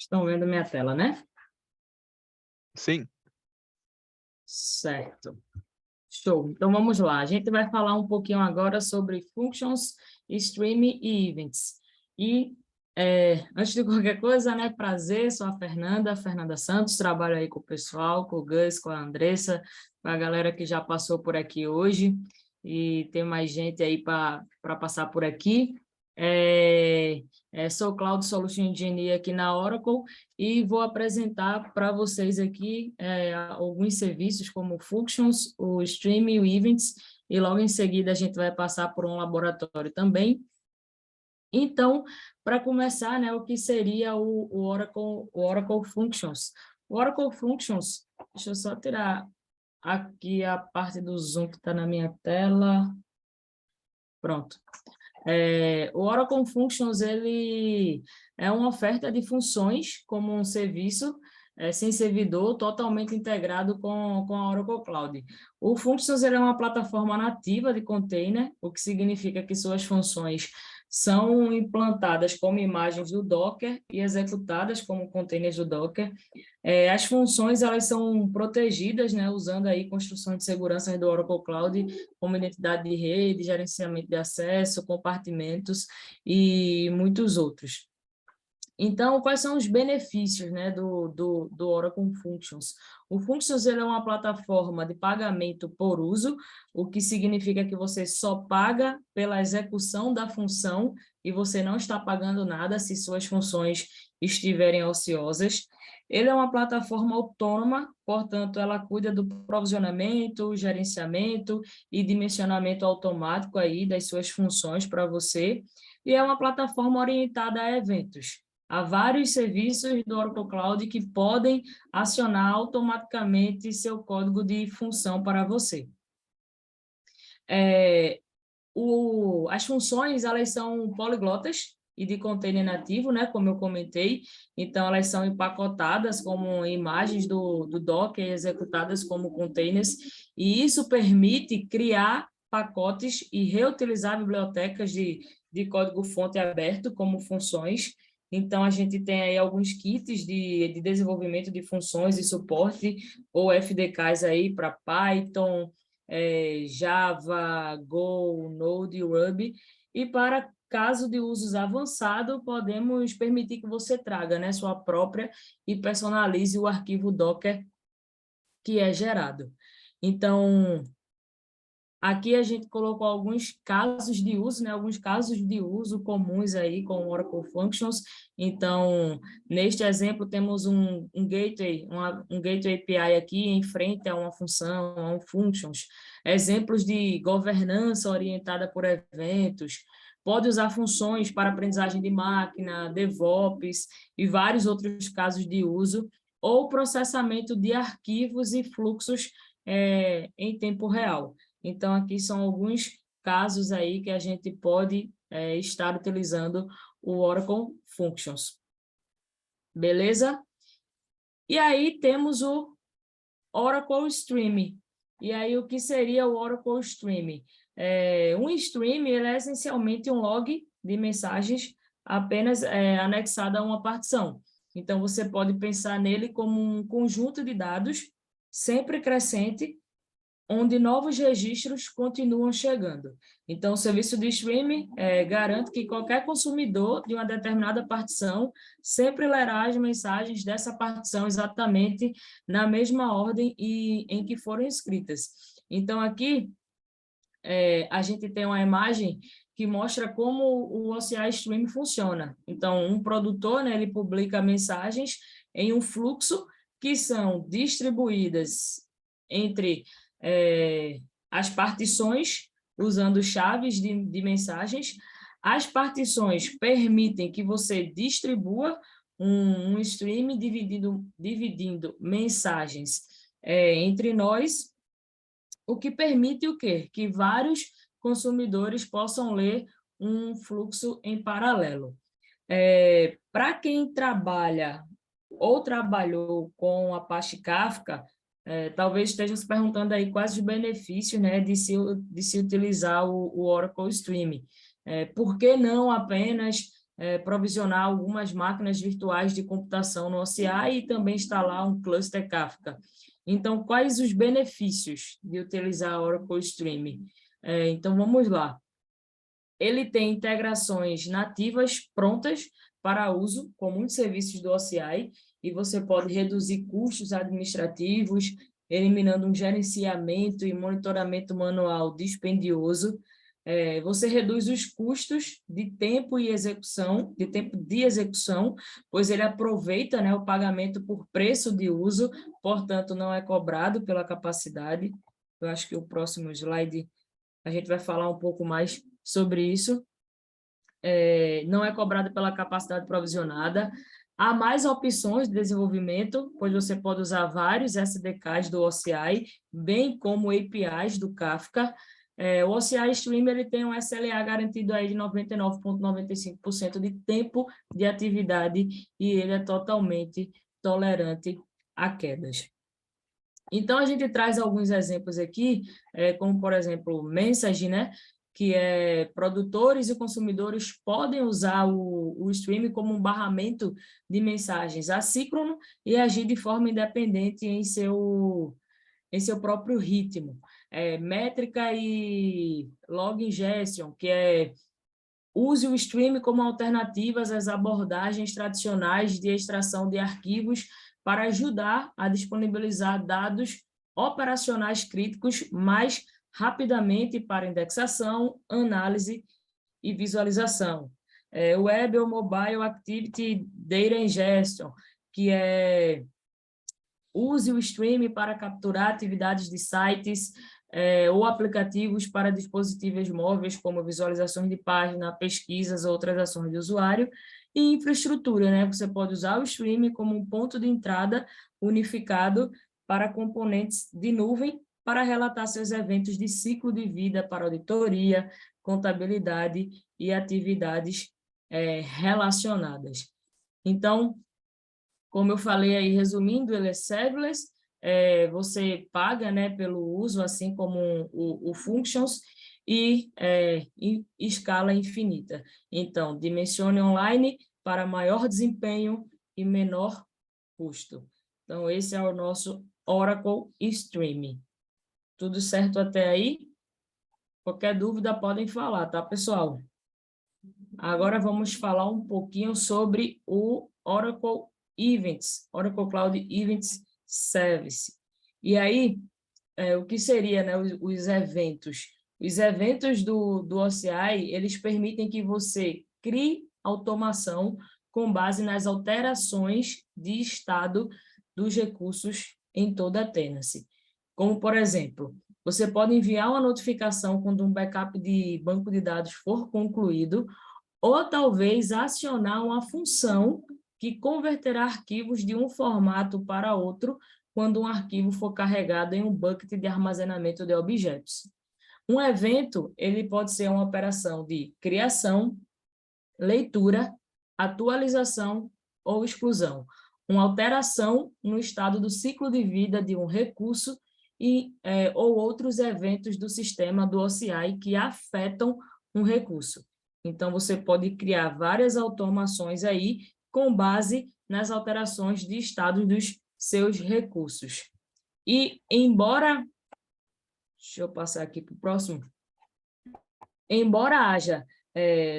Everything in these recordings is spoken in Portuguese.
Estão vendo minha tela, né? Sim. Certo. Show. Então, vamos lá. A gente vai falar um pouquinho agora sobre Functions, Stream e Events. E, antes de qualquer coisa, né? Prazer, sou a Fernanda Santos, trabalho aí com o pessoal, com o Gus, com a Andressa, com a galera que já passou por aqui hoje, e tem mais gente aí para passar por aqui. Sou Cloud Solution Engineer aqui na Oracle, e vou apresentar para vocês aqui alguns serviços como o Functions, o Stream e o Events, e logo em seguida a gente vai passar por um laboratório também. Então, para começar, né, o que seria o Oracle Functions? O Oracle Functions, deixa eu só tirar aqui a parte do Zoom que está na minha tela. Pronto. O Oracle Functions, ele é uma oferta de funções como um serviço sem servidor, totalmente integrado com a Oracle Cloud. O Functions ele é uma plataforma nativa de container, o que significa que suas funções são implantadas como imagens do Docker e executadas como containers do Docker. As funções elas são protegidas, né, usando aí construção de segurança do Oracle Cloud, como identidade de rede, gerenciamento de acesso, compartimentos e muitos outros. Então, quais são os benefícios, né, do Oracle Functions? O Functions ele é uma plataforma de pagamento por uso, o que significa que você só paga pela execução da função e você não está pagando nada se suas funções estiverem ociosas. Ele é uma plataforma autônoma, portanto, ela cuida do provisionamento, gerenciamento e dimensionamento automático aí das suas funções para você, e é uma plataforma orientada a eventos. Há vários serviços do Oracle Cloud que podem acionar automaticamente seu código de função para você. As funções, elas são poliglotas e de container nativo, né, como eu comentei, então elas são empacotadas como imagens do Docker, executadas como containers, e isso permite criar pacotes e reutilizar bibliotecas de código-fonte aberto como funções. Então, a gente tem aí alguns kits de desenvolvimento de funções e suporte, ou FDKs aí para Python, Java, Go, Node e Ruby, e para caso de usos avançados, podemos permitir que você traga, né, sua própria e personalize o arquivo Docker que é gerado. Então, aqui a gente colocou alguns casos de uso, né, alguns casos de uso comuns aí com o Oracle Functions. Então, neste exemplo, temos um gateway, um gateway API aqui em frente a uma função, a um functions. Exemplos de governança orientada por eventos. Pode usar funções para aprendizagem de máquina, DevOps e vários outros casos de uso, ou processamento de arquivos e fluxos em tempo real. Então, aqui são alguns casos aí que a gente pode estar utilizando o Oracle Functions. Beleza? E aí temos o Oracle Stream. E aí, o que seria o Oracle Stream? Um stream ele é essencialmente um log de mensagens apenas anexado a uma partição. Então, você pode pensar nele como um conjunto de dados sempre crescente, onde novos registros continuam chegando. Então, o serviço de streaming garante que qualquer consumidor de uma determinada partição sempre lerá as mensagens dessa partição exatamente na mesma ordem em que foram escritas. Então, aqui, a gente tem uma imagem que mostra como o OCA Stream funciona. Então, um produtor, né, ele publica mensagens em um fluxo que são distribuídas entre as partições, usando chaves de mensagens. As partições permitem que você distribua um stream dividindo mensagens entre nós, o que permite o quê? Que vários consumidores possam ler um fluxo em paralelo. Para quem trabalha ou trabalhou com Apache Kafka, talvez esteja se perguntando aí quais os benefícios, né, de se utilizar o Oracle Stream. Por que não apenas provisionar algumas máquinas virtuais de computação no OCI e também instalar um cluster Kafka. Então, quais os benefícios de utilizar Oracle Stream? Então, vamos lá. Ele tem integrações nativas prontas para uso com muitos serviços do OCI e você pode reduzir custos administrativos, eliminando um gerenciamento e monitoramento manual dispendioso. Você reduz os custos de tempo e execução, pois ele aproveita, né, o pagamento por preço de uso, portanto, não é cobrado pela capacidade. Eu acho que o próximo slide a gente vai falar um pouco mais sobre isso. Não é cobrado pela capacidade provisionada. Há mais opções de desenvolvimento, pois você pode usar vários SDKs do OCI, bem como APIs do Kafka. O OCI Stream ele tem um SLA garantido aí de 99,95% de tempo de atividade e ele é totalmente tolerante a quedas. Então, a gente traz alguns exemplos aqui, como, por exemplo, Message, né? Que produtores e consumidores podem usar o stream como um barramento de mensagens assíncrono e agir de forma independente em seu próprio ritmo. Métrica e log ingestion, que use o stream como alternativas às abordagens tradicionais de extração de arquivos para ajudar a disponibilizar dados operacionais críticos mais rapidamente para indexação, análise e visualização. Web ou Mobile Activity Data Ingestion, que use o stream para capturar atividades de sites ou aplicativos para dispositivos móveis, como visualizações de página, pesquisas ou outras ações de usuário, e infraestrutura, né? Você pode usar o stream como um ponto de entrada unificado para componentes de nuvem para relatar seus eventos de ciclo de vida para auditoria, contabilidade e atividades relacionadas. Então, como eu falei aí, resumindo, ele é serverless, você paga, né, pelo uso, assim como o Functions, e em escala infinita. Então, dimensione online para maior desempenho e menor custo. Então, esse é o nosso Oracle Stream. Tudo certo até aí? Qualquer dúvida podem falar, tá, pessoal? Agora vamos falar um pouquinho sobre o Oracle Events, Oracle Cloud Events Service. E aí, o que seria, né, os eventos? Os eventos do OCI, eles permitem que você crie automação com base nas alterações de estado dos recursos em toda a tenancy. Como, por exemplo, você pode enviar uma notificação quando um backup de banco de dados for concluído, ou talvez acionar uma função que converterá arquivos de um formato para outro quando um arquivo for carregado em um bucket de armazenamento de objetos. Um evento, ele pode ser uma operação de criação, leitura, atualização ou exclusão. Uma alteração no estado do ciclo de vida de um recurso ou outros eventos do sistema do OCI que afetam um recurso. Então, você pode criar várias automações aí com base nas alterações de estado dos seus recursos. E, embora... Deixa eu passar aqui para o próximo. Embora haja,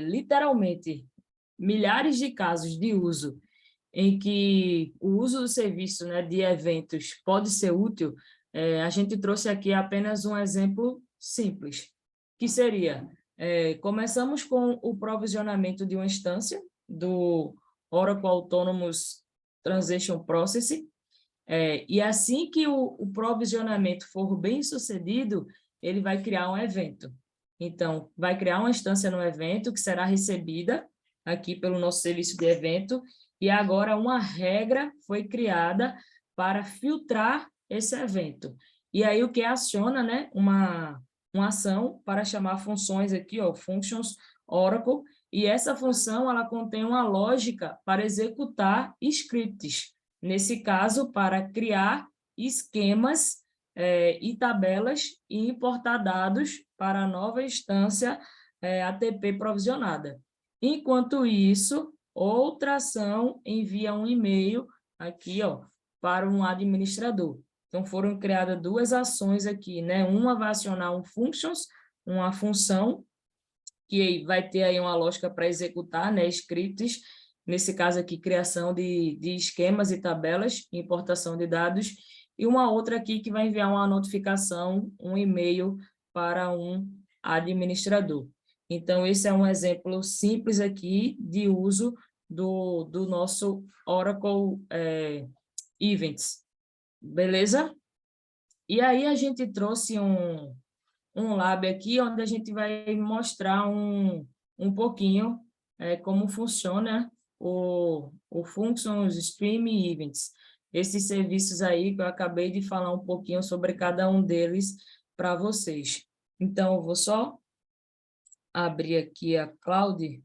literalmente, milhares de casos de uso em que o uso do serviço, né, de eventos pode ser útil, a gente trouxe aqui apenas um exemplo simples, que seria, começamos com o provisionamento de uma instância do Oracle Autonomous Transaction Processing, e assim que o provisionamento for bem sucedido, ele vai criar um evento. Então, vai criar uma instância no evento que será recebida aqui pelo nosso serviço de evento, e agora uma regra foi criada para filtrar esse evento. E aí o que aciona, né, uma ação para chamar funções aqui, ó, functions Oracle, e essa função ela contém uma lógica para executar scripts. Nesse caso, para criar esquemas e tabelas e importar dados para a nova instância ATP provisionada. Enquanto isso, outra ação envia um e-mail aqui, ó, para um administrador. Então, foram criadas duas ações aqui, né? Uma vai acionar um functions, uma função, que vai ter aí uma lógica para executar, né? Scripts, nesse caso aqui, criação de esquemas e tabelas, importação de dados, e uma outra aqui que vai enviar uma notificação, um e-mail para um administrador. Então, esse é um exemplo simples aqui de uso do nosso Oracle Events. Beleza? E aí a gente trouxe um lab aqui, onde a gente vai mostrar um pouquinho como funciona o Functions Stream e Events. Esses serviços aí que eu acabei de falar um pouquinho sobre cada um deles para vocês. Então, eu vou só abrir aqui a Cloud.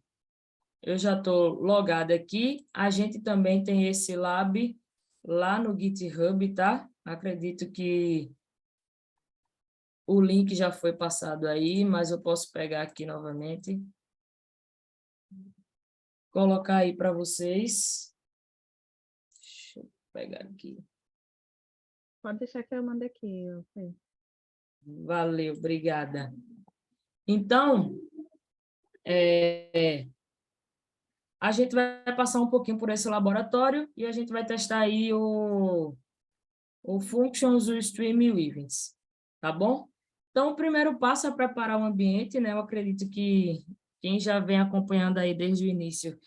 Eu já estou logada aqui. A gente também tem esse lab lá no GitHub, tá? Acredito que o link já foi passado aí, mas eu posso pegar aqui novamente. Colocar aí para vocês. Deixa eu pegar aqui. Pode deixar que eu mando aqui. Valeu, obrigada. Então, a gente vai passar um pouquinho por esse laboratório e a gente vai testar aí o Functions, o Stream e o Events, tá bom? Então, o primeiro passo é preparar o ambiente, né? Eu acredito que quem já vem acompanhando aí desde o início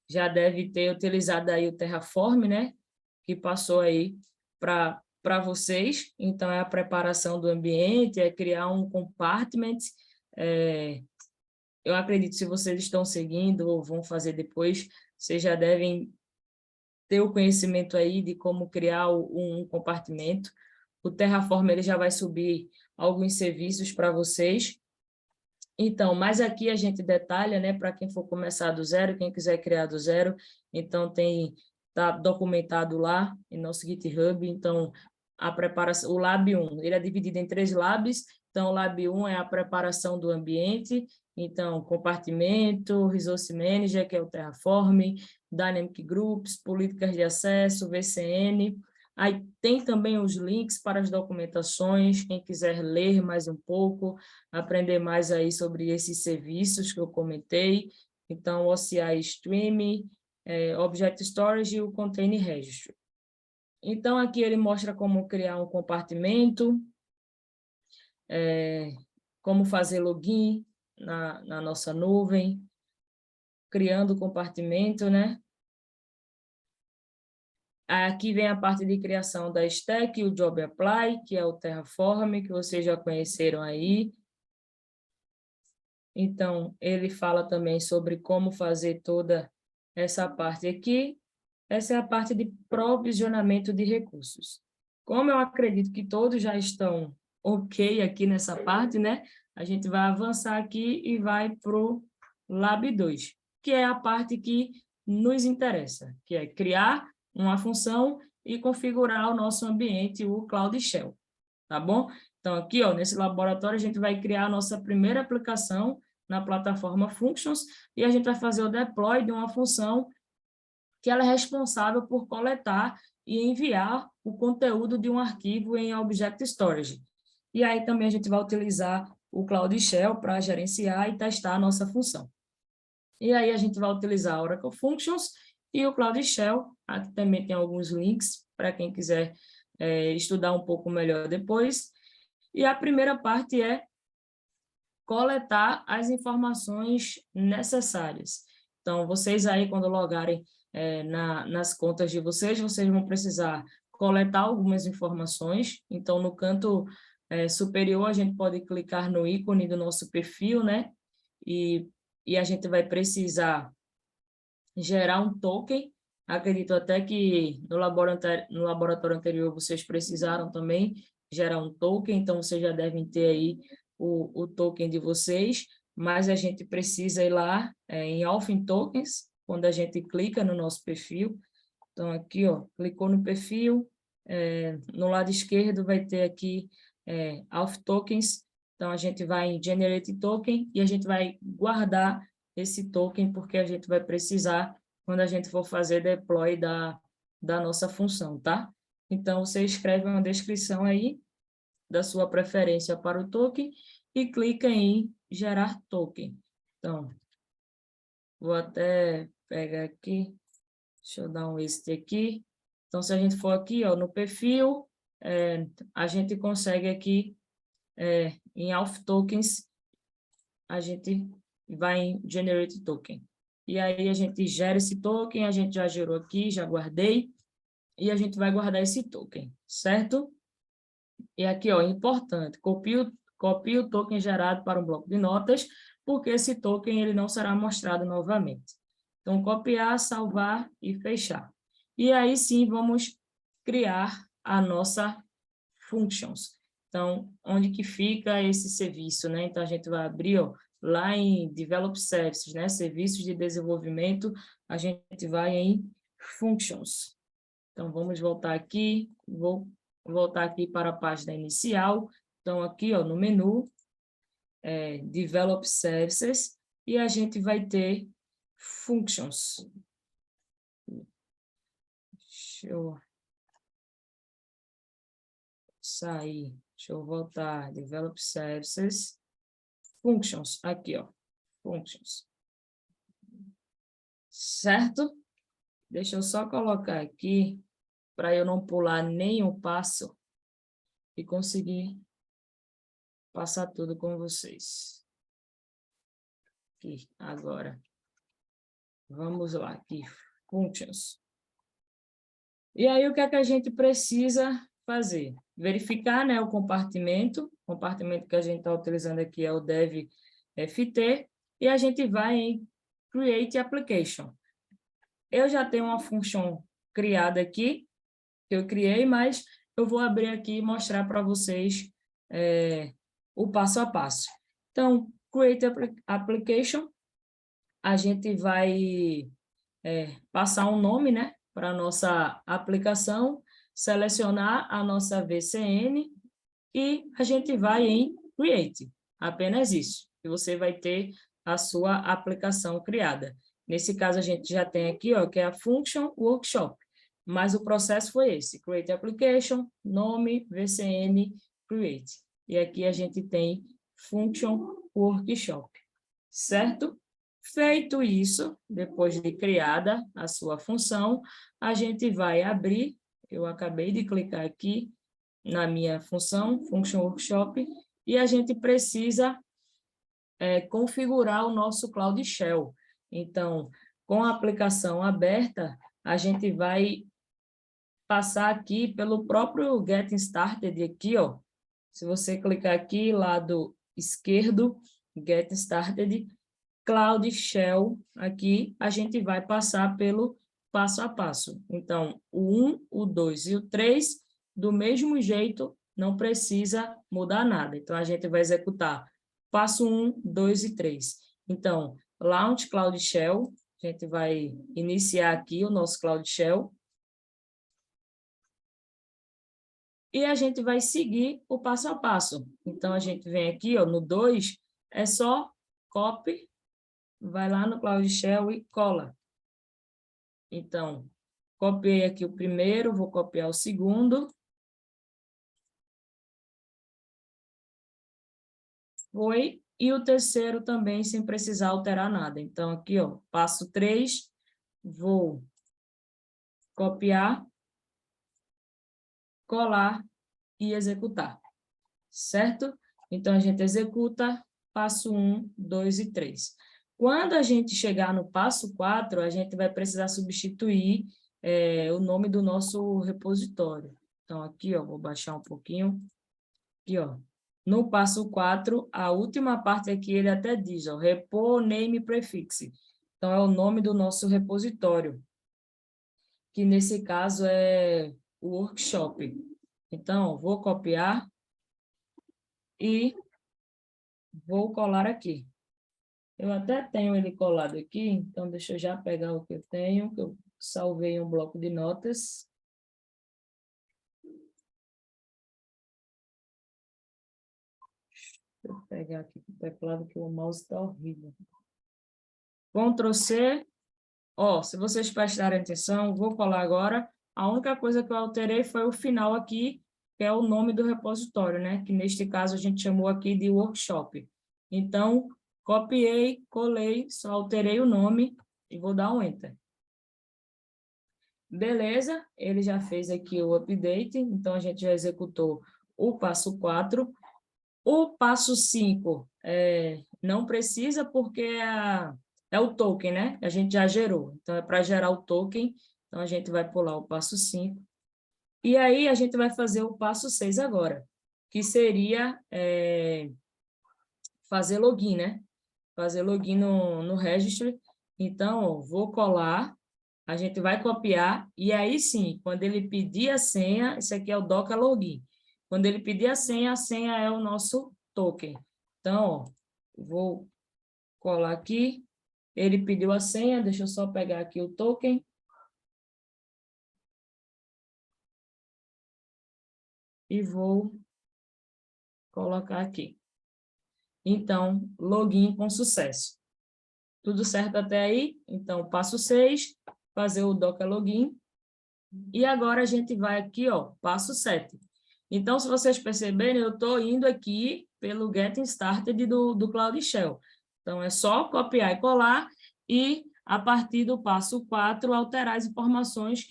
já deve ter utilizado aí o Terraform, né? Que passou aí para vocês. Então, é a preparação do ambiente, é criar um compartment. Eu acredito que se vocês estão seguindo ou vão fazer depois, vocês já devem ter o conhecimento aí de como criar um compartimento. O Terraform ele já vai subir alguns serviços para vocês. Então, mas aqui a gente detalha, né, para quem for começar do zero, quem quiser criar do zero, então tá documentado lá em nosso GitHub. Então, a preparação, o Lab 1, ele é dividido em 3 labs. Então, o Lab 1 é a preparação do ambiente, então, compartimento, Resource Manager, que é o Terraform, Dynamic Groups, políticas de acesso, VCN. Aí tem também os links para as documentações, quem quiser ler mais um pouco, aprender mais aí sobre esses serviços que eu comentei. Então, o OCI Stream, Object Storage e o Container Registry. Então, aqui ele mostra como criar um compartimento, como fazer login na nossa nuvem, criando o compartimento, né? Aqui vem a parte de criação da stack, o Job Apply, que é o Terraform, que vocês já conheceram aí. Então, ele fala também sobre como fazer toda essa parte aqui. Essa é a parte de provisionamento de recursos. Como eu acredito que todos já estão ok aqui nessa parte, né? A gente vai avançar aqui e vai para o Lab 2, que é a parte que nos interessa, que é criar uma função e configurar o nosso ambiente, o Cloud Shell, tá bom? Então, aqui, ó, nesse laboratório, a gente vai criar a nossa primeira aplicação na plataforma Functions e a gente vai fazer o deploy de uma função que ela é responsável por coletar e enviar o conteúdo de um arquivo em Object Storage. E aí também a gente vai utilizar o Cloud Shell para gerenciar e testar a nossa função. E aí a gente vai utilizar Oracle Functions e o Cloud Shell. Aqui também tem alguns links para quem quiser estudar um pouco melhor depois. E a primeira parte é coletar as informações necessárias. Então, vocês aí, quando logarem nas contas de vocês vão precisar coletar algumas informações. Então, no canto superior, a gente pode clicar no ícone do nosso perfil, né? E a gente vai precisar gerar um token. Acredito até que no laboratório anterior vocês precisaram também gerar um token, então vocês já devem ter aí o token de vocês, mas a gente precisa ir lá em Authing Tokens, quando a gente clica no nosso perfil. Então, aqui, ó, clicou no perfil, no lado esquerdo vai ter aqui Auth Tokens, então a gente vai em Generate Token e a gente vai guardar esse token, porque a gente vai precisar quando a gente for fazer deploy da nossa função, tá? Então, você escreve uma descrição aí da sua preferência para o token e clica em gerar token. Então, vou até pegar aqui, deixa eu dar um exit aqui. Então, se a gente for aqui, ó, no perfil, a gente consegue aqui, em Auth Tokens, a gente vai em Generate Token. E aí a gente gera esse token, a gente já gerou aqui, já guardei, e a gente vai guardar esse token, certo? E aqui, ó, importante, copie o token gerado para um bloco de notas, porque esse token ele não será mostrado novamente. Então, copiar, salvar e fechar. E aí sim, vamos criar a nossa functions. Então, onde que fica esse serviço, né? Então, a gente vai abrir, ó, lá em Develop Services, né? Serviços de desenvolvimento, a gente vai em Functions. Então, vamos voltar aqui, vou voltar aqui para a página inicial. Então, aqui, ó, no menu, Develop Services, e a gente vai ter Functions. Deixa eu sair, deixa eu voltar, Develop Services, Functions, aqui, ó, Functions. Certo? Deixa eu só colocar aqui, para eu não pular nenhum passo e conseguir passar tudo com vocês. Aqui, agora. Vamos lá, aqui, Functions. E aí, o que é que a gente precisa fazer? Verificar, né, o compartimento que a gente está utilizando aqui é o dev ft, e a gente vai em Create Application. Eu já tenho uma função criada aqui, que eu criei, mas eu vou abrir aqui e mostrar para vocês o passo a passo. Então, Create Application, a gente vai passar um nome, né, para a nossa aplicação, selecionar a nossa VCN e a gente vai em Create, apenas isso, e você vai ter a sua aplicação criada. Nesse caso, a gente já tem aqui, ó, que é a Function Workshop, mas o processo foi esse, Create Application, nome, VCN, Create. E aqui a gente tem Function Workshop, certo? Feito isso, depois de criada a sua função, a gente vai abrir, eu acabei de clicar aqui na minha função, Function Workshop, e a gente precisa configurar o nosso Cloud Shell. Então, com a aplicação aberta, a gente vai passar aqui pelo próprio Getting Started aqui, ó. Se você clicar aqui, lado esquerdo, Getting Started, Cloud Shell, aqui a gente vai passar pelo passo a passo. Então, o 1, o 2 e o 3, do mesmo jeito, não precisa mudar nada. Então, a gente vai executar passo 1, 2 e 3. Então, Launch Cloud Shell, a gente vai iniciar aqui o nosso Cloud Shell. E a gente vai seguir o passo a passo. Então, a gente vem aqui, ó, no 2, é só copy, vai lá no Cloud Shell e cola. Então, copiei aqui o primeiro, vou copiar o segundo. Foi. E o terceiro também, sem precisar alterar nada. Então, aqui, ó, passo 3, vou copiar, colar e executar. Certo? Então, a gente executa passo 1, 2 e 3. Quando a gente chegar no passo 4, a gente vai precisar substituir o nome do nosso repositório. Então, aqui, ó, vou baixar um pouquinho. Aqui, ó. No passo 4, a última parte aqui, ele até diz, ó, repo name prefix. Então, é o nome do nosso repositório, que nesse caso é o workshop. Então, vou copiar e vou colar aqui. Eu até tenho ele colado aqui, então deixa eu já pegar o que eu tenho, que eu salvei um bloco de notas. Deixa eu pegar aqui o teclado, que o mouse está horrível. Ctrl C. Ó, se vocês prestarem atenção, vou colar agora. A única coisa que eu alterei foi o final aqui, que é o nome do repositório, né? Que neste caso a gente chamou aqui de workshop. Então, copiei, colei, só alterei o nome e vou dar um Enter. Beleza, ele já fez aqui o update, então a gente já executou o passo 4. O passo 5 não precisa porque é o token, né? A gente já gerou. Então, é para gerar o token. Então, a gente vai pular o passo 5. E aí, a gente vai fazer o passo 6 agora, que seria fazer login, né? Fazer login no registry. Então, ó, vou colar, a gente vai copiar, e aí sim, quando ele pedir a senha, esse aqui é o Docker Login. Quando ele pedir a senha é o nosso token. Então, ó, vou colar aqui, ele pediu a senha, deixa eu só pegar aqui o token. E vou colocar aqui. Então, login com sucesso. Tudo certo até aí? Então, passo 6, fazer o Docker Login. E agora a gente vai aqui, ó, passo 7. Então, se vocês perceberem, eu estou indo aqui pelo Getting Started do Cloud Shell. Então, é só copiar e colar e, a partir do passo 4, alterar as informações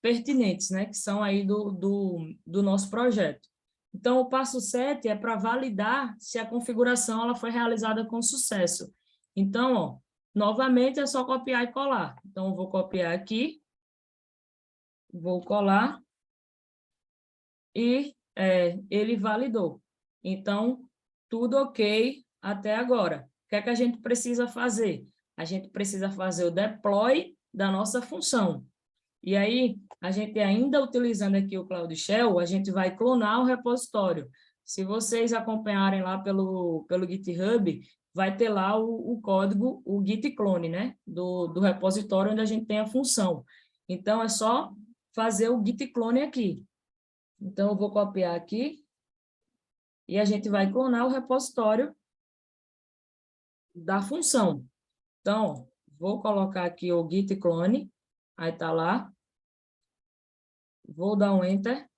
pertinentes, né, que são aí do nosso projeto. Então, o passo 7 é para validar se a configuração ela foi realizada com sucesso. Então, ó, novamente é só copiar e colar. Então, eu vou copiar aqui, vou colar e ele validou. Então, tudo ok até agora. O que é que a gente precisa fazer? A gente precisa fazer o deploy da nossa função. E aí, a gente ainda utilizando aqui o Cloud Shell, a gente vai clonar o repositório. Se vocês acompanharem lá pelo GitHub, vai ter lá o código, o git clone, né? Do repositório onde a gente tem a função. Então, é só fazer o git clone aqui. Então, eu vou copiar aqui e a gente vai clonar o repositório da função. Então, vou colocar aqui o git clone, aí está lá. Vou dar um Enter.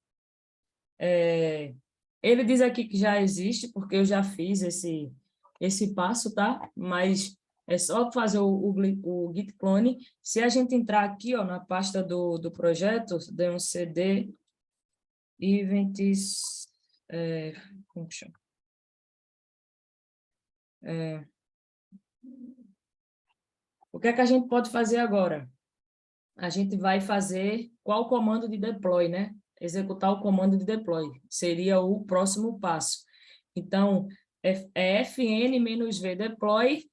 Ele diz aqui que já existe, porque eu já fiz esse passo, tá? Mas é só fazer o git clone. Se a gente entrar aqui, ó, na pasta do projeto, dê um cd events function. O que é que a gente pode fazer agora? A gente vai fazer qual comando de deploy, né? Executar o comando de deploy. Seria o próximo passo. Então, é fn-v deploy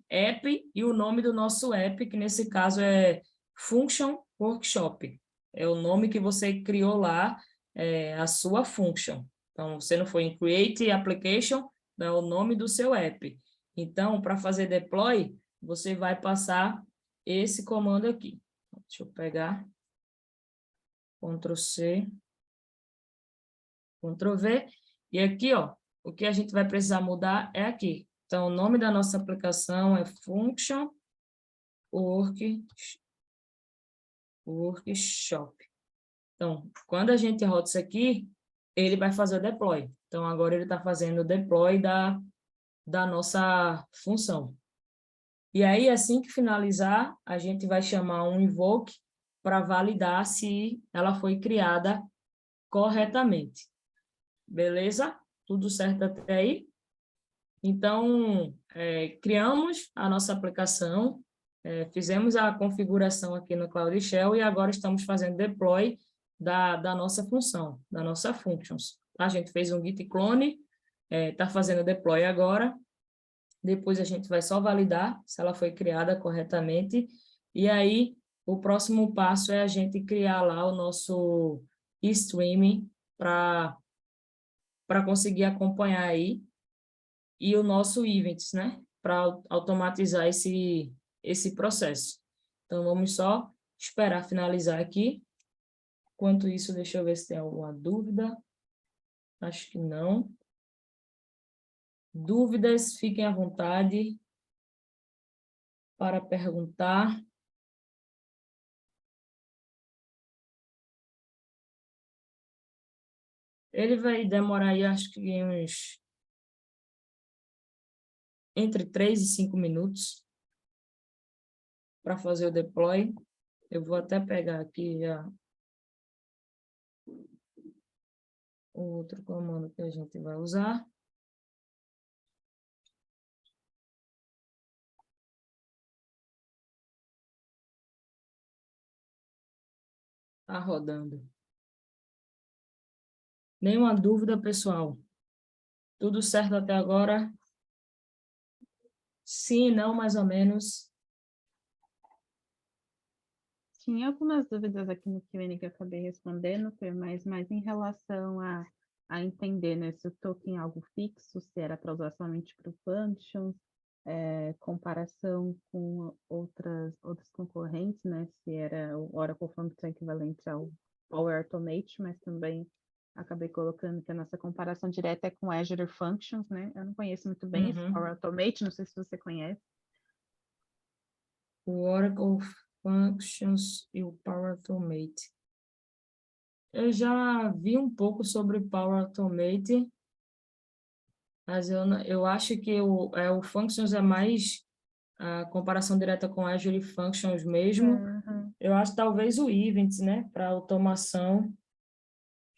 app e o nome do nosso app, que nesse caso é Function Workshop. É o nome que você criou lá, a sua function. Então, você não foi em Create Application, é o nome do seu app. Então, para fazer deploy, você vai passar esse comando aqui. Deixa eu pegar. Ctrl C, Ctrl V. E aqui, ó, o que a gente vai precisar mudar é aqui. Então, o nome da nossa aplicação é Function Workshop. Então, quando a gente roda isso aqui, ele vai fazer o deploy. Então, agora ele está fazendo o deploy da nossa função. E aí, assim que finalizar, a gente vai chamar um invoke para validar se ela foi criada corretamente. Beleza? Tudo certo até aí? Então, criamos a nossa aplicação, fizemos a configuração aqui no Cloud Shell e agora estamos fazendo deploy da nossa função, da nossa functions. A gente fez um git clone, está fazendo deploy agora, depois a gente vai só validar se ela foi criada corretamente, e aí o próximo passo é a gente criar lá o nosso streaming para conseguir acompanhar aí, e o nosso events, né, para automatizar esse processo. Então, vamos só esperar finalizar aqui. Enquanto isso, deixa eu ver se tem alguma dúvida. Acho que não. Dúvidas, fiquem à vontade. para perguntar. Ele vai demorar aí, acho que uns entre 3 e 5 minutos para fazer o deploy. Eu vou até pegar aqui o outro comando que a gente vai usar. Está rodando. Nenhuma dúvida, pessoal? Tudo certo até agora? Sim, não, mais ou menos. Tinha algumas dúvidas aqui no Q&A que eu acabei respondendo, mas mais em relação a entender, né, se o token é algo fixo, se era para usar somente para o functions, comparação com outros concorrentes, né, se era o Oracle Function equivalente ao Power Automate, mas também acabei colocando que a nossa comparação direta é com Azure Functions, né? Eu não conheço muito bem esse Power Automate, não sei se você conhece. O Oracle Functions e o Power Automate. Eu já vi um pouco sobre o Power Automate, mas eu acho que o Functions é mais a comparação direta com Azure Functions mesmo. Uhum. Eu acho talvez o Events, né, para automação,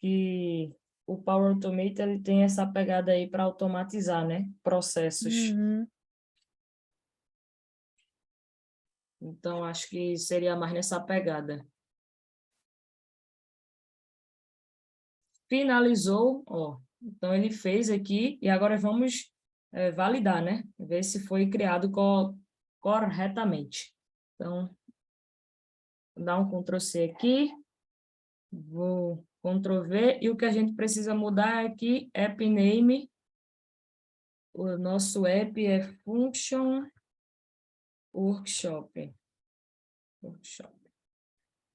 que o Power Automate ele tem essa pegada aí para automatizar, né, processos. Uhum. Então, acho que seria mais nessa pegada. Finalizou, ó. Então, ele fez aqui e agora vamos validar, né? Ver se foi criado corretamente. Então, vou dar um Ctrl+C aqui. Vou Ctrl+V. E o que a gente precisa mudar aqui, app name. O nosso app é Function Workshop.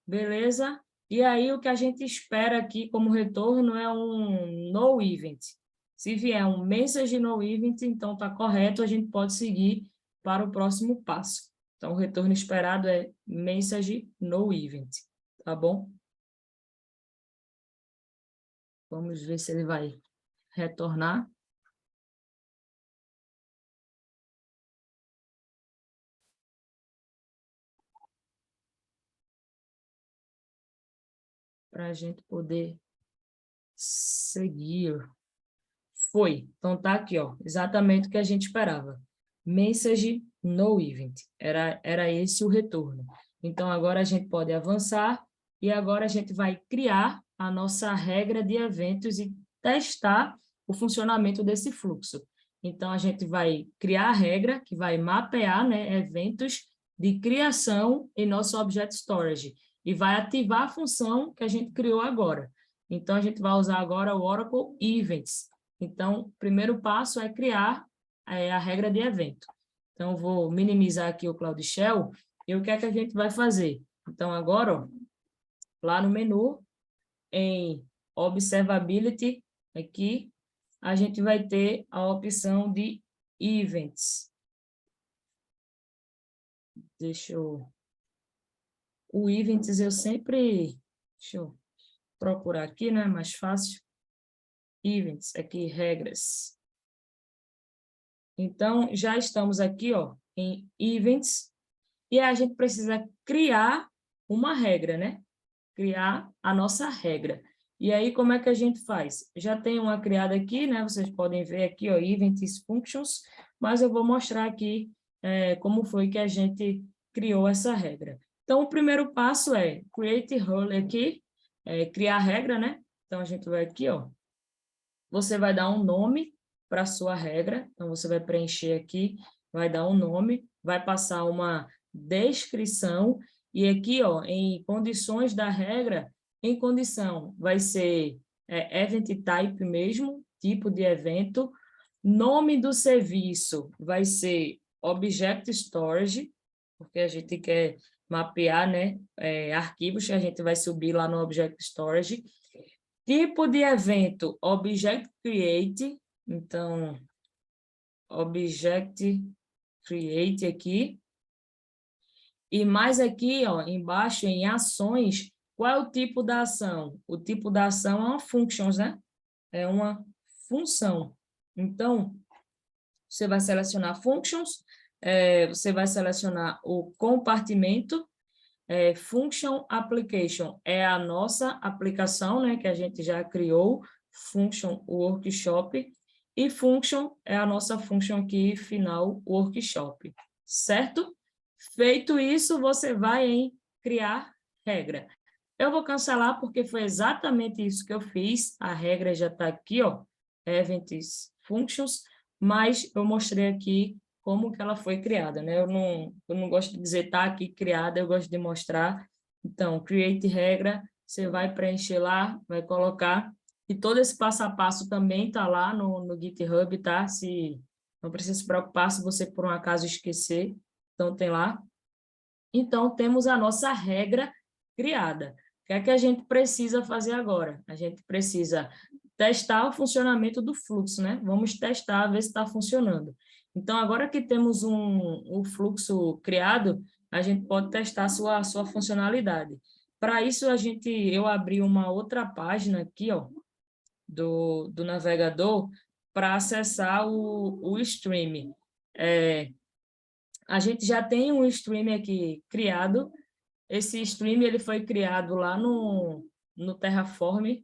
Beleza? E aí, o que a gente espera aqui como retorno é um no event. Se vier um message no event, então está correto, a gente pode seguir para o próximo passo. Então, o retorno esperado é message no event, tá bom? Vamos ver se ele vai retornar. Para a gente poder seguir. Foi. Então, tá aqui, ó, exatamente o que a gente esperava. Message no event. Era esse o retorno. Então, agora a gente pode avançar e agora a gente vai criar a nossa regra de eventos e testar o funcionamento desse fluxo. Então, a gente vai criar a regra que vai mapear, né, eventos de criação em nosso Object Storage e vai ativar a função que a gente criou agora. Então, a gente vai usar agora o Oracle Events. Então, o primeiro passo é criar a regra de evento. Então, vou minimizar aqui o Cloud Shell e o que é que a gente vai fazer? Então, agora, ó, lá no menu, em Observability, aqui, a gente vai ter a opção de Events. O Events eu sempre... Deixa eu procurar aqui, né? Mais fácil. Events, aqui, regras. Então, já estamos aqui, ó, em Events, e a gente precisa criar uma regra, né? Criar a nossa regra. E aí, como é que a gente faz? Já tem uma criada aqui, né? Vocês podem ver aqui, ó, Events Functions, mas eu vou mostrar aqui como foi que a gente criou essa regra. Então, o primeiro passo é Create Role aqui, criar a regra, né? Então, a gente vai aqui, ó. Você vai dar um nome para a sua regra, então você vai preencher aqui, vai dar um nome, vai passar uma descrição, e aqui, ó, em condições da regra, em condição vai ser event type mesmo, tipo de evento, nome do serviço vai ser object storage, porque a gente quer mapear, né, arquivos que a gente vai subir lá no object storage. Tipo de evento, Object Create. Então, Object Create aqui. E mais aqui, ó, embaixo, em ações, qual é o tipo da ação? O tipo da ação é uma functions, né? É uma função. Então, você vai selecionar functions, você vai selecionar o compartimento, function application é a nossa aplicação, né, que a gente já criou, function workshop, e function é a nossa function aqui, final workshop, certo? Feito isso, você vai em criar regra. Eu vou cancelar porque foi exatamente isso que eu fiz, a regra já está aqui, ó, events functions, mas eu mostrei aqui como que ela foi criada, né? Eu não gosto de dizer tá aqui criada, eu gosto de mostrar. Então, create regra, você vai preencher lá, vai colocar, e todo esse passo a passo também está lá no GitHub, tá? Não precisa se preocupar se você por um acaso esquecer, então tem lá. Então, temos a nossa regra criada. O que é que a gente precisa fazer agora? A gente precisa testar o funcionamento do fluxo, né? Vamos testar, ver se está funcionando. Então, agora que temos um fluxo criado, a gente pode testar a sua funcionalidade. Para isso, eu abri uma outra página aqui, ó, do navegador, para acessar o stream. A gente já tem um stream aqui criado. Esse stream ele foi criado lá no Terraform.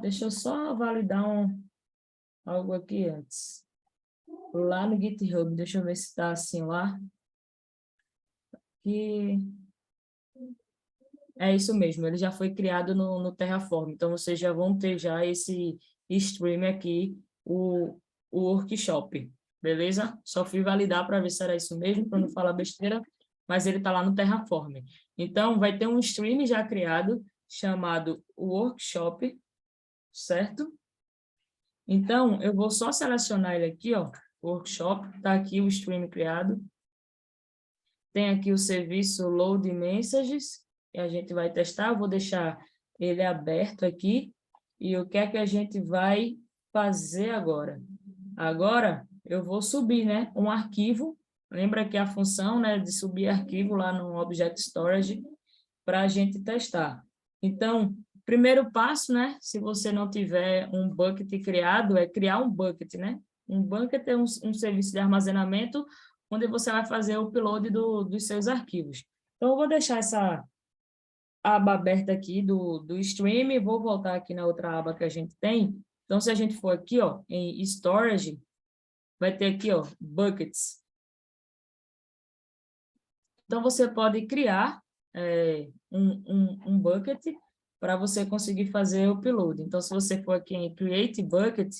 Deixa eu só validar algo aqui antes. Lá no GitHub, deixa eu ver se está assim lá. E é isso mesmo, ele já foi criado no Terraform. Então, vocês já vão ter já esse stream aqui, o workshop. Beleza? Só fui validar para ver se era isso mesmo, para não falar besteira, mas ele está lá no Terraform. Então, vai ter um stream já criado, chamado Workshop, certo? Então, eu vou só selecionar ele aqui, ó, Workshop, está aqui o stream criado. Tem aqui o serviço Load Messages, que a gente vai testar, eu vou deixar ele aberto aqui. E o que é que a gente vai fazer agora? Agora, eu vou subir, né, um arquivo. Lembra que a função, né, de subir arquivo lá no Object Storage para a gente testar. Então, primeiro passo, né, se você não tiver um bucket criado, é criar um bucket, né? Um bucket é um serviço de armazenamento onde você vai fazer o upload dos seus arquivos. Então, eu vou deixar essa aba aberta aqui do stream e vou voltar aqui na outra aba que a gente tem. Então, se a gente for aqui, ó, em Storage, vai ter aqui, ó, Buckets. Então, você pode criar um bucket para você conseguir fazer o upload. Então, se você for aqui em Create Bucket,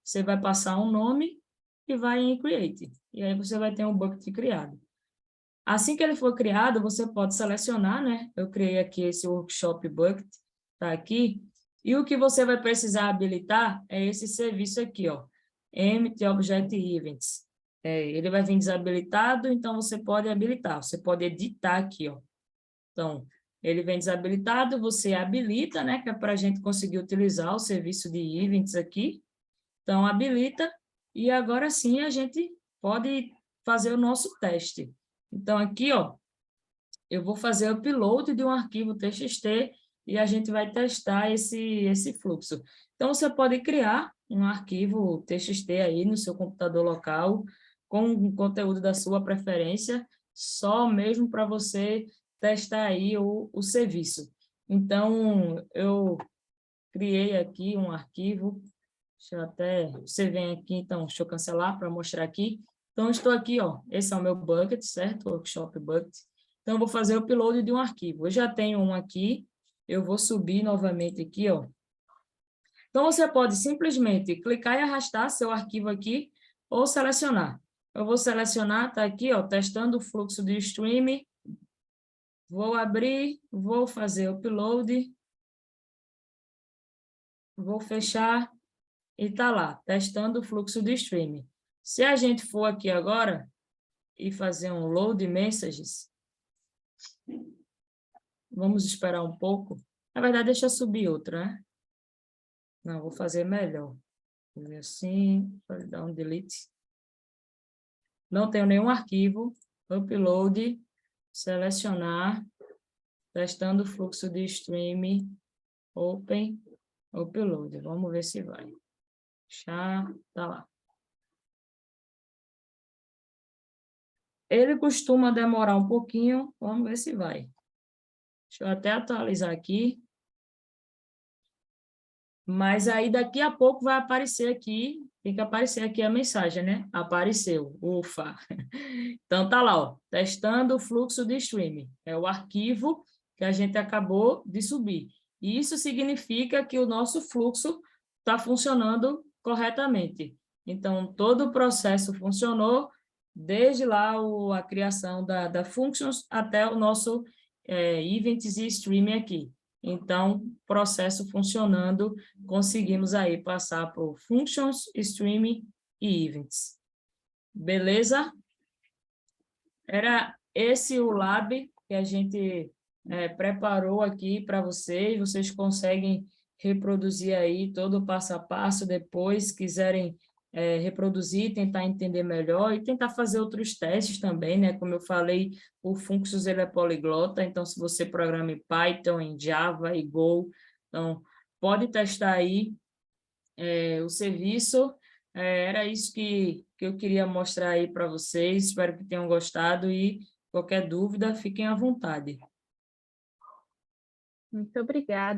você vai passar um nome e vai em Create. E aí você vai ter um bucket criado. Assim que ele for criado, você pode selecionar, né? Eu criei aqui esse Workshop Bucket, tá aqui. E o que você vai precisar habilitar é esse serviço aqui, ó. Empty Object Events. Ele vai vir desabilitado, então você pode habilitar. Você pode editar aqui, ó. Então, ele vem desabilitado, você habilita, né? Que é para a gente conseguir utilizar o serviço de events aqui. Então, habilita e agora sim a gente pode fazer o nosso teste. Então, aqui, ó, eu vou fazer o upload de um arquivo TXT e a gente vai testar esse fluxo. Então, você pode criar um arquivo TXT aí no seu computador local, com o conteúdo da sua preferência, só mesmo para você testar aí o serviço. Então, eu criei aqui um arquivo, deixa eu até, você vem aqui, então, deixa eu cancelar para mostrar aqui. Então, estou aqui, ó, esse é o meu bucket, certo? Workshop bucket. Então, eu vou fazer o upload de um arquivo. Eu já tenho um aqui, eu vou subir novamente aqui, ó. Então, você pode simplesmente clicar e arrastar seu arquivo aqui, ou selecionar. Eu vou selecionar, tá aqui, ó, testando o fluxo de stream. Vou abrir, vou fazer o upload. Vou fechar e tá lá, testando o fluxo de stream. Se a gente for aqui agora e fazer um load messages, vamos esperar um pouco. Na verdade, deixa eu subir outra, né? Não, vou fazer melhor. Vou ver assim, vou dar um delete. Não tenho nenhum arquivo, upload, selecionar, testando o fluxo de stream, open, upload. Vamos ver se vai. Já tá lá. Ele costuma demorar um pouquinho, vamos ver se vai. Deixa eu até atualizar aqui. Mas aí daqui a pouco vai aparecer aqui, tem que aparecer aqui a mensagem, né? Apareceu, ufa. Então tá lá, ó, testando o fluxo de streaming. É o arquivo que a gente acabou de subir. E isso significa que o nosso fluxo está funcionando corretamente. Então, todo o processo funcionou, desde lá a criação da functions até o nosso events e streaming aqui. Então, processo funcionando, conseguimos aí passar por functions, streaming e events. Beleza? Era esse o lab que a gente preparou aqui para vocês. Vocês conseguem reproduzir aí todo o passo a passo depois, quiserem reproduzir, tentar entender melhor e tentar fazer outros testes também, né? Como eu falei, o Functions ele é poliglota, então se você programa em Python, em Java e Go, então pode testar aí o serviço. Era isso que eu queria mostrar aí para vocês, espero que tenham gostado e qualquer dúvida, fiquem à vontade. Muito obrigada.